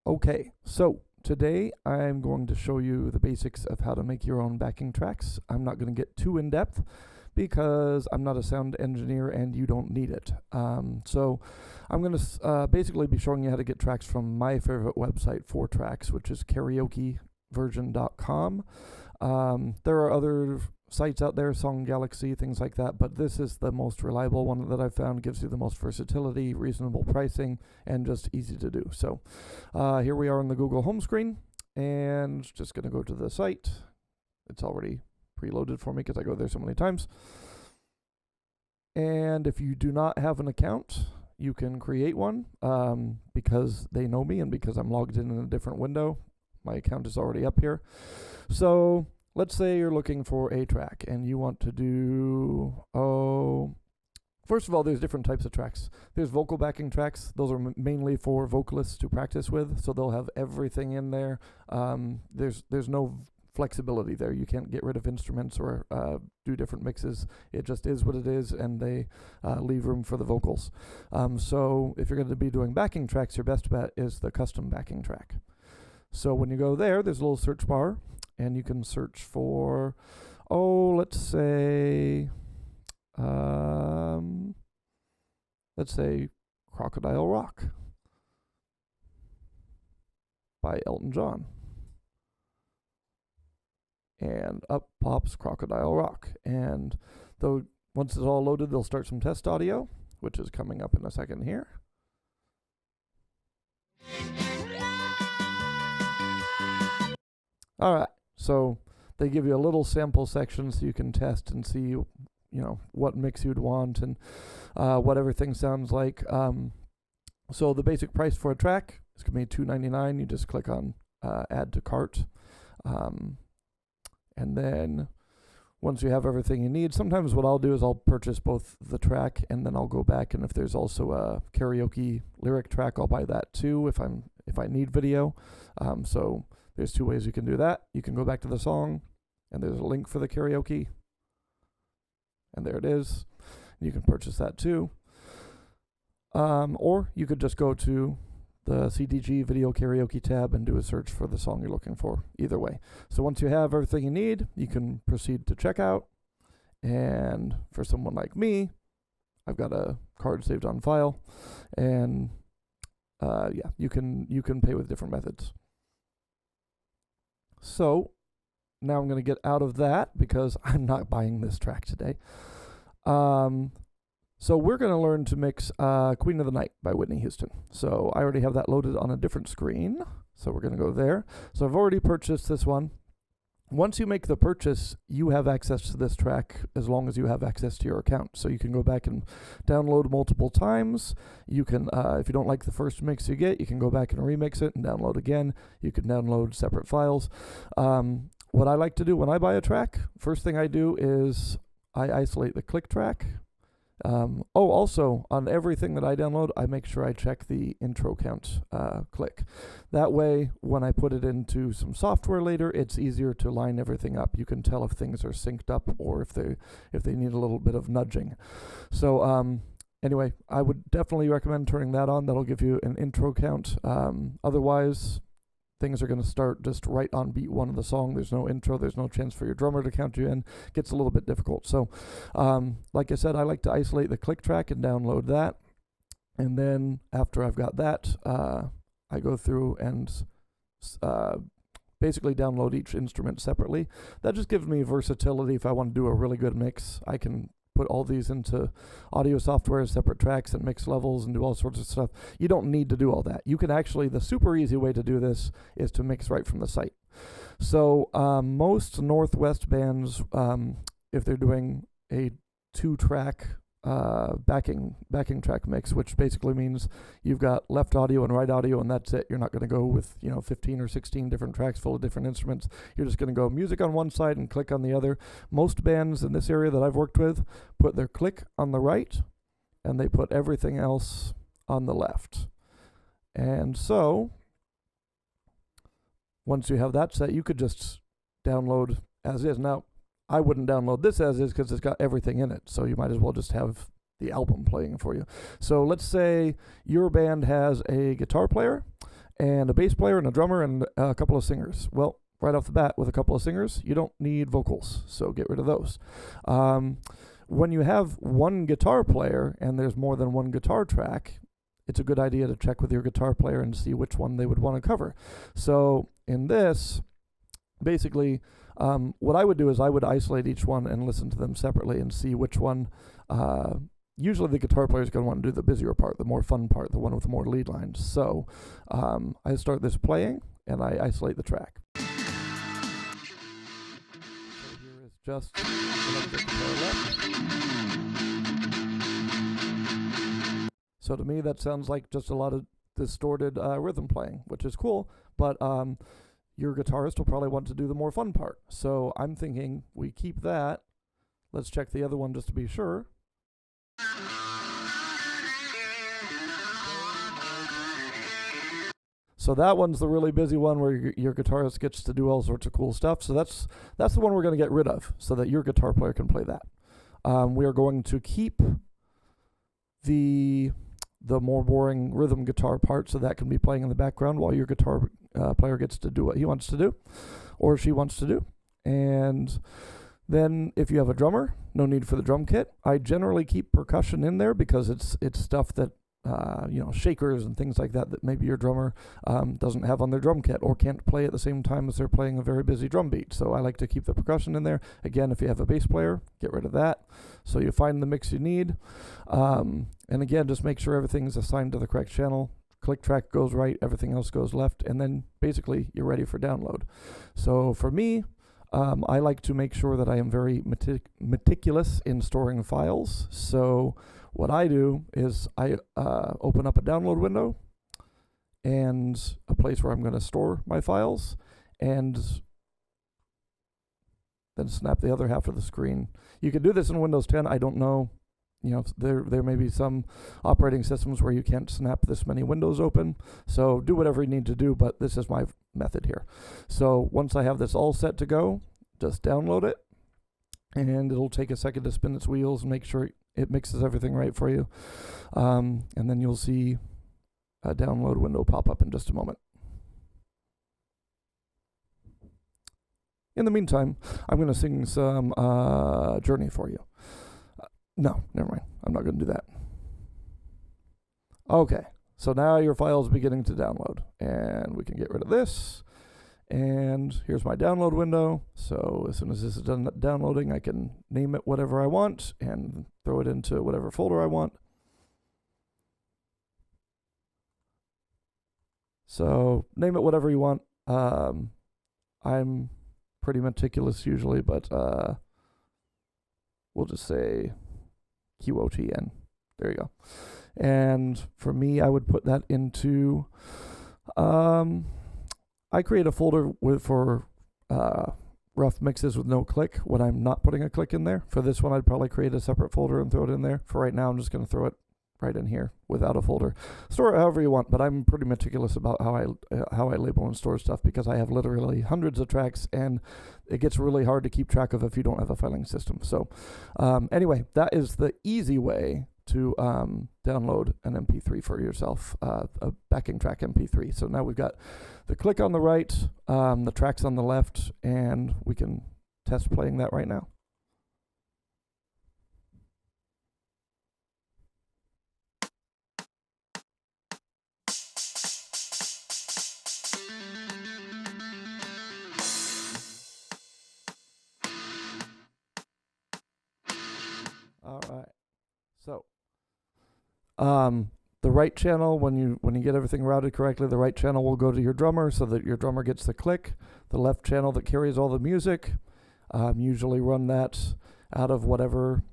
Okay, so today I'm going to show you the basics of how to make your own backing tracks. I'm not going to get too in depth because I'm not a sound engineer and you don't need it. So I'm going to basically be showing you how to get tracks from my favorite website for tracks, which is karaokeversion.com. There are other sites out there, Song Galaxy, things like that, but this is the most reliable one that I've found. Gives you the most versatility, reasonable pricing, and just easy to do. So here we are on the Google home screen, and just going to go to the site. It's already preloaded for me because I go there so many times. And if you do not have an account, you can create one because they know me and because I'm logged in a different window. My account is already up here. So let's say you're looking for a track and you want to do, first of all, there's different types of tracks. There's vocal backing tracks. Those are mainly for vocalists to practice with, so they'll have everything in there. There's no flexibility there. You can't get rid of instruments or do different mixes. It just is what it is, and they leave room for the vocals. So if you're going to be doing backing tracks, your best bet is the custom backing track. So when you go there, there's a little search bar, and you can search for, let's say Crocodile Rock by Elton John. And up pops Crocodile Rock. And once it's all loaded, they'll start some test audio, which is coming up in a second here. All right, so they give you a little sample section so you can test and see, what mix you'd want and what everything sounds like. So the basic price for a track is going to be $2.99. You just click on Add to Cart. And then once you have everything you need, sometimes what I'll do is I'll purchase both the track and then I'll go back, and if there's also a karaoke lyric track, I'll buy that too if I need video. So there's two ways you can do that. You can go back to the song, and there's a link for the karaoke, and there it is. You can purchase that too. Or you could just go to the CDG Video Karaoke tab and do a search for the song you're looking for. Either way. So once you have everything you need, you can proceed to checkout. And for someone like me, I've got a card saved on file, and you can pay with different methods. So now I'm going to get out of that because I'm not buying this track today. So we're going to learn to mix Queen of the Night by Whitney Houston. So I already have that loaded on a different screen. So we're going to go there. So I've already purchased this one. Once you make the purchase, you have access to this track as long as you have access to your account. So you can go back and download multiple times. You can, if you don't like the first mix you get, you can go back and remix it and download again. You can download separate files. What I like to do when I buy a track, first thing I do is I isolate the click track. Also, on everything that I download, I make sure I check the intro count click. That way, when I put it into some software later, it's easier to line everything up. You can tell if things are synced up or if they need a little bit of nudging. So anyway, I would definitely recommend turning that on. That'll give you an intro count. Otherwise, things are going to start just right on beat one of the song. There's no intro. There's no chance for your drummer to count you in. It gets a little bit difficult. So, like I said, I like to isolate the click track and download that. And then after I've got that, I go through and basically download each instrument separately. That just gives me versatility. If I want to do a really good mix, I can put all these into audio software as separate tracks and mix levels and do all sorts of stuff. You don't need to do all that. You can actually, the super easy way to do this is to mix right from the site. So most Northwest bands, if they're doing a 2-track backing track mix, which basically means you've got left audio and right audio, and that's it. You're not going to go with 15 or 16 different tracks full of different instruments. You're just going to go music on one side and click on the other. Most bands in this area that I've worked with put their click on the right, and they put everything else on the left. And so once you have that set, you could just download as is. Now, I wouldn't download this as is because it's got everything in it, so you might as well just have the album playing for you. So let's say your band has a guitar player and a bass player and a drummer and a couple of singers. Well, right off the bat, with a couple of singers, you don't need vocals, so get rid of those. When you have one guitar player and there's more than one guitar track, it's a good idea to check with your guitar player and see which one they would want to cover. So in this, basically, what I would do is I would isolate each one and listen to them separately and see which one. Usually the guitar player is going to want to do the busier part, the more fun part, the one with more lead lines. So I start this playing and I isolate the track. So here is just electric guitar left. So to me that sounds like just a lot of distorted rhythm playing, which is cool, but your guitarist will probably want to do the more fun part. So I'm thinking we keep that. Let's check the other one just to be sure. So that one's the really busy one where your guitarist gets to do all sorts of cool stuff. So that's the one we're going to get rid of so that your guitar player can play that. We are going to keep the more boring rhythm guitar part, so that can be playing in the background while your guitar player gets to do what he wants to do or she wants to do. And then if you have a drummer, no need for the drum kit. I generally keep percussion in there because it's stuff that shakers and things like that maybe your drummer doesn't have on their drum kit or can't play at the same time as they're playing a very busy drum beat. So I like to keep the percussion in there. Again, if you have a bass player, get rid of that. So you find the mix you need. And again, just make sure everything's assigned to the correct channel. Click track goes right, everything else goes left, and then basically you're ready for download. So for me, I like to make sure that I am very meticulous in storing files. So what I do is I open up a download window and a place where I'm going to store my files, and then snap the other half of the screen. You can do this in Windows 10. I don't know. There may be some operating systems where you can't snap this many windows open. So do whatever you need to do, but this is my method here. So once I have this all set to go, just download it, and it'll take a second to spin its wheels and make sure it mixes everything right for you. And then you'll see a download window pop up in just a moment. In the meantime, I'm going to sing some Journey for you. No, never mind. I'm not going to do that. Okay, so now your file is beginning to download, and we can get rid of this. And here's my download window. So as soon as this is done downloading, I can name it whatever I want and throw it into whatever folder I want. So name it whatever you want. I'm pretty meticulous usually, but we'll just say QOTN. There you go. And for me, I would put that into I create a folder for rough mixes with no click when I'm not putting a click in there. For this one, I'd probably create a separate folder and throw it in there. For right now, I'm just going to throw it right in here without a folder. Store it however you want, but I'm pretty meticulous about how I label and store stuff because I have literally hundreds of tracks, and it gets really hard to keep track of if you don't have a filing system. So anyway, that is the easy way to download an MP3 for yourself, a backing track MP3. So now we've got the click on the right, the tracks on the left, and we can test playing that right now. All right. So the right channel, when you get everything routed correctly, the right channel will go to your drummer so that your drummer gets the click. The left channel that carries all the music, usually run that out of whatever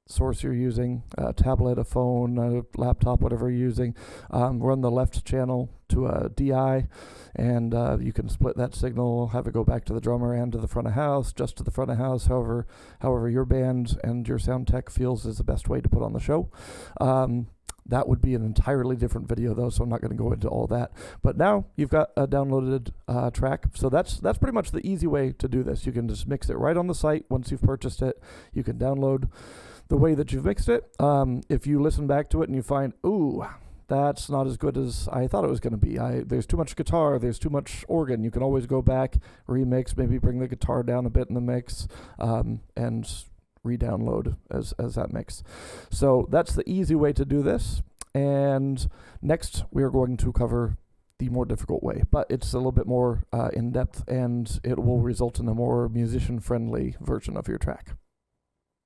source you're using, a tablet, a phone, a laptop, whatever you're using. Run the left channel to a DI, and you can split that signal, have it go back to the drummer and to the front of house, just to the front of house, however your band and your sound tech feels is the best way to put on the show. That would be an entirely different video though, so I'm not going to go into all that. But now you've got a downloaded track. So that's pretty much the easy way to do this. You can just mix it right on the site once you've purchased it. You can download the way that you've mixed it. If you listen back to it and you find, ooh, that's not as good as I thought it was going to be. There's too much guitar, there's too much organ. You can always go back, remix, maybe bring the guitar down a bit in the mix, and re-download as that mix. So that's the easy way to do this. And next we are going to cover the more difficult way, but it's a little bit more in depth, and it will result in a more musician-friendly version of your track.